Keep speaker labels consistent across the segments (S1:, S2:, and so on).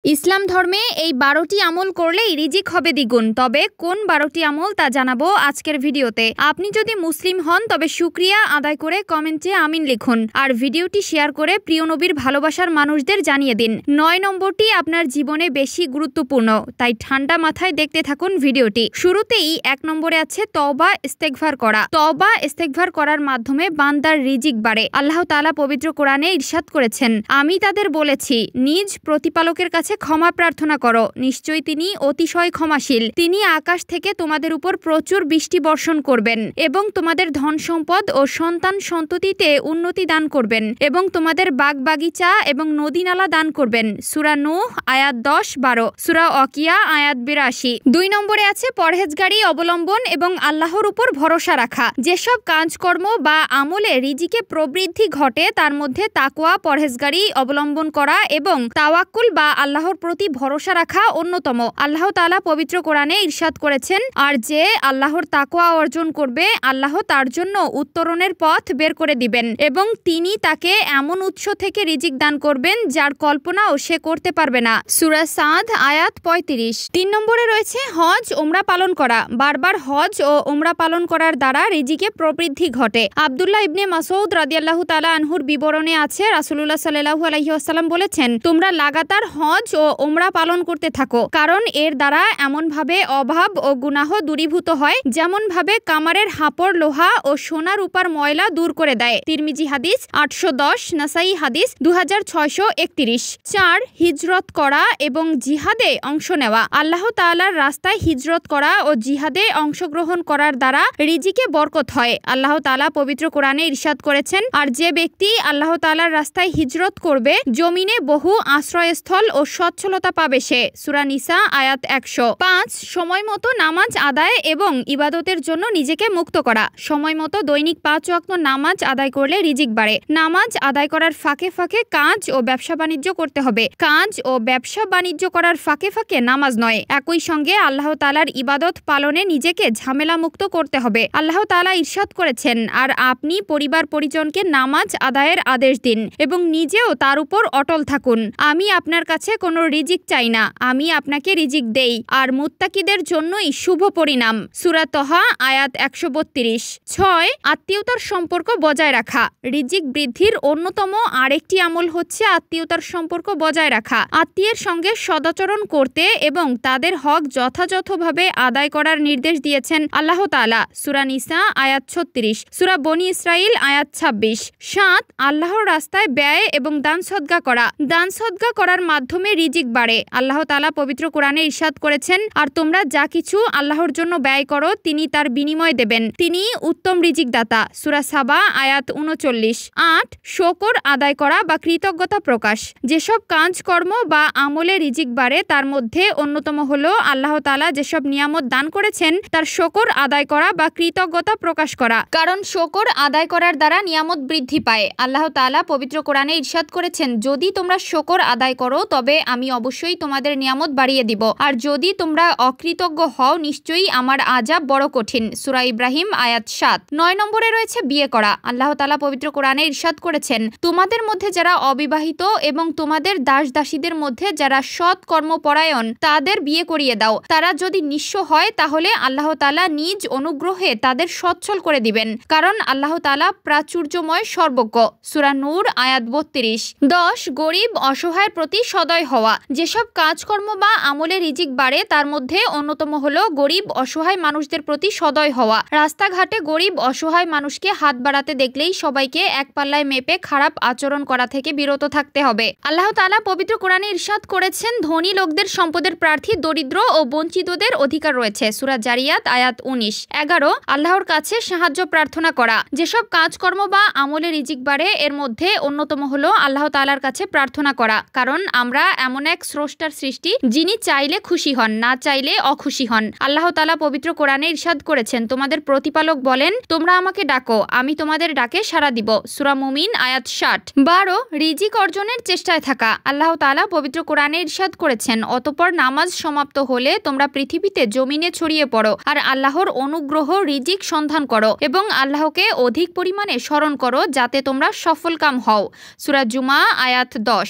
S1: ইসলাম ধর্মে এই ১২টি আমল করলেই রিজিক হবে দ্বিগুণ। তবে কোন ১২টি আমল তা জানাবো আজকের ভিডিওতে। আপনি যদি মুসলিম হন তবে শুকরিয়া আদায় করে কমেন্টে আমিন লিখুন আর ভিডিওটি শেয়ার করে প্রিয় নবীর ভালোবাসার মানুষদের জানিয়ে দিন। ৯ নম্বরটি আপনার জীবনে বেশি গুরুত্বপূর্ণ, তাই ঠান্ডা মাথায় দেখতে থাকুন ভিডিওটি। শুরুতেই ১ নম্বরে আছে তওবা ইস্তেগফার করা। তওবা ইস্তেগফার করার মাধ্যমে বান্দার রিজিক বাড়ে। আল্লাহ তাআলা পবিত্র কোরআনে ইরশাদ করেছেন, আমি তাদের বলেছি নিজ প্রতিপালকের কাছে ক্ষমা প্রার্থনা করো, নিশ্চয়ই তিনি অতিশয় ক্ষমাশীল। তিনি আকাশ থেকে তোমাদের উপর প্রচুর বৃষ্টি বর্ষণ করবেন এবং তোমাদের ধন সম্পদ ও সন্তান সন্ততিতে উন্নতি দান করবেন এবং তোমাদের বাগবাগিচা এবং নদী নালা দান করবেন। সূরা নূহ আয়াত ১০-১২, সূরা ওয়াকিয়া আয়াত ৮২। ২ নম্বরে আছে পরহেজগারি অবলম্বন এবং আল্লাহর উপর ভরসা রাখা। যেসব কাজকর্ম বা আমলে রিজিকে প্রবৃদ্ধি ঘটে তার মধ্যে তাকওয়া, পরহেজগারি অবলম্বন করা এবং তাওয়াক্কুল বা আল্লাহর প্রতি ভরসা রাখা অন্যতম। আল্লাহ তাআলা পবিত্র কোরআনে ইরশাদ করেছেন, আর যে আল্লাহর তাকওয়া অর্জন করবে আল্লাহ তার জন্য উত্তরণের পথ বের করে দিবেন এবং তিনি তাকে এমন উৎস থেকে রিজিক দান করবেন যার কল্পনাও সে করতে পারবে না। সূরা সাদ আয়াত ৩৫। ৩ নম্বরে রয়েছে হজ ওমরা পালন করা। বারবার হজ ও ওমরা পালন করার দ্বারা রিজিকে প্রবৃদ্ধি ঘটে। আব্দুল্লাহ ইবনে মাসউদ রাদিয়াল্লাহু তাআলা আনহুর বিবরণে আছে, রাসূলুল্লাহ সাল্লাল্লাহু আলাইহি ওয়াসাল্লাম বলেছেন, তোমরা লাগাতার হজ ও ওমরা পালন করতে থাকো, কারণ এর দ্বারা এমনভাবে অভাব ও গুনাহ দূরীভূত হয় যেমনভাবে কামারের হাপড় লোহা ও সোনা রূপার ময়লা দূর করে দেয়। তিরমিজি হাদিস ৮১০, নাসাই হাদিস ২৬৩১। ৪. হিজরত করা এবং জিহাদে অংশ নেওয়া। আল্লাহ তাআলার রাস্তায় হিজরত করা ও জিহাদে অংশগ্রহণ করার দ্বারা রিজিকে বরকত হয়। আল্লাহ তাআলা পবিত্র কোরআনে ইরশাদ করেছেন, আর যে ব্যক্তি আল্লাহ তাআলার রাস্তায় হিজরত করবে জমিনে বহু আশ্রয়স্থল ও সচ্ছলতা পাবে সে। সূরা নিসা আয়াত ১০০। ৫. সময় মতো নামাজ আদায় এবং ইবাদতের জন্য নিজেকে মুক্ত করা। সময় মতো দৈনিক ৫ ওয়াক্ত নামাজ আদায় করলে রিজিক বাড়ে। নামাজ আদায় করার ফাঁকে ফাঁকে কাজ ও ব্যবসা বাণিজ্য করতে হবে। কাজ ও ব্যবসা বাণিজ্য করার ফাঁকে ফাঁকে নামাজ নয়। একই সঙ্গে আল্লাহ তাআলার ইবাদত পালনে নিজেকে ঝামেলা মুক্ত করতে হবে। আল্লাহ তাআলা ইরশাদ করেছেন, আর আপনি পরিবার পরিজনকে নামাজ আদায়ের আদেশ দিন এবং নিজেও তার উপর অটল থাকুন। আমি আপনার কাছে কোনো রিজিক চাই না, আমি আপনাকে রিজিক দেই, আর মুত্তাকিদের জন্যই শুভ পরিণাম। সূরা তহা আয়াত ১৩২। ৬. আত্মীয়তার সম্পর্ক বজায় রাখা। রিজিক বৃদ্ধির অন্যতম আরেকটি আমল হচ্ছে আত্মীয়তার সম্পর্ক বজায় রাখা। আত্মীয়ের সঙ্গে সদাচরণ করতে এবং তাদের হক যথাযথভাবে আদায় করার নির্দেশ দিয়েছেন আল্লাহ তাআলা। সূরা নিসা আয়াত ৩৬, সূরা বনী ইসরাঈল আয়াত ২৬। ৭. আল্লাহর রাস্তায় ব্যয় এবং দান সদকা করা। দান সদকা করার মাধ্যমে রিজিক বাড়ে। আল্লাহ তাআলা পবিত্র কোরআনে ইরশাদ করেছেন, আর তোমরা যা কিছু আল্লাহর জন্য ব্যয় করো তিনি তার বিনিময় দেবেন, তিনি উত্তম রিজিক দাতা। সূরা সাবা আয়াত ৩৯। ৮. শুকর আদায় করা বা কৃতজ্ঞতা প্রকাশ। যেসব কাজকর্ম বা আমলে রিজিক বাড়ে তার মধ্যে অন্যতম হলো আল্লাহ তাআলা যেসব নিয়ামত দান করেছেন তার শুকর আদায় করা বা কৃতজ্ঞতা প্রকাশ করা, কারণ শুকর আদায় করার দ্বারা নিয়ামত বৃদ্ধি পায়। আল্লাহ তাআলা পবিত্র কোরআনে ইরশাদ করেছেন, যদি তোমরা শুকর আদায় করো তবে আমি অবশ্যই তোমাদের নিয়ামত বাড়িয়ে দিব, আর যদি তোমরা অকৃতজ্ঞ হও নিশ্চয়ই আমার আযাব বড় কঠিন। সূরা ইব্রাহিম আয়াত ৭। ৯ নম্বরে রয়েছে বিয়ে করা। আল্লাহ তাআলা পবিত্র কোরআনে ইরশাদ করেছেন, তোমাদের মধ্যে যারা অবিবাহিত এবং তোমাদের দাস দাসীদের মধ্যে যারা সৎ কর্মপরায়ণ তাদের বিয়ে করিয়ে দাও। তারা যদি নিঃস্ব হয় তাহলে আল্লাহ তাআলা নিজ অনুগ্রহে তাদের সচ্ছল করে দিবেন, কারণ আল্লাহ তাআলা প্রাচুর্যময় সর্বজ্ঞ। সূরা নূর আয়াত ৩২। ১০. গরিব অসহায়ের প্রতি সদয় হওয়া। যেসব কাজকর্ম বা আমলে রিজিক বাড়ে তার মধ্যে অন্যতম হলো গরিব অসহায় মানুষদের প্রতি সদয় হওয়া। রাস্তাঘাটে গরিব অসহায় মানুষকে হাত বাড়াতে দেখলেই সবাইকে এক পাল্লায় মেপে খারাপ আচরণ করা থেকে বিরত থাকতে হবে। আল্লাহ তাআলা পবিত্র কোরআনে ইরশাদ করেছেন, ধনী লোকদের সম্পদের প্রার্থী দরিদ্র ও বঞ্চিতদের অধিকার রয়েছে। সূরা জারিয়াত আয়াত ১৯। ১১. আল্লাহর কাছে সাহায্য প্রার্থনা করা। যেসব কাজকর্ম বা আমলে রিজিক বাড়ে এর মধ্যে অন্যতম হলো আল্লাহ তাআলার কাছে প্রার্থনা করা, কারণ আমরা এমন এক স্রষ্টার সৃষ্টি যিনি চাইলে খুশি হন, না চাইলে অখুশি হন। আল্লাহ তাআলা পবিত্র কোরআনে ইরশাদ করেছেন, তোমাদের প্রতিপালক বলেন, তোমরা আমাকে ডাকো, আমি তোমাদের ডাকে সাড়া দিব। সূরা মুমিন আয়াত ৬০। ১২. রিজিক অর্জনের চেষ্টায় থাকা। আল্লাহ তাআলা পবিত্র কোরআনে ইরশাদ করেছেন, অতঃপর নামাজ সমাপ্ত হলে তোমরা পৃথিবীতে জমিনে ছড়িয়ে পড়ো আর আল্লাহর অনুগ্রহ রিজিক সন্ধান করো এবং আল্লাহকে অধিক পরিমাণে স্মরণ করো যাতে তোমরা সফলকাম হও। সূরা জুমা আয়াত ১০।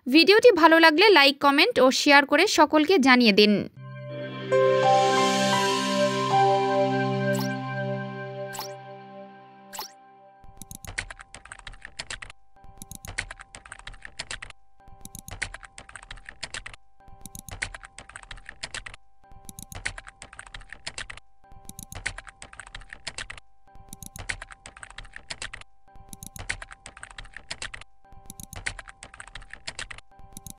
S1: ভিডিওটি ভালো লাগলে লাইক, কমেন্ট ও শেয়ার করে সকলকে জানিয়ে দিন।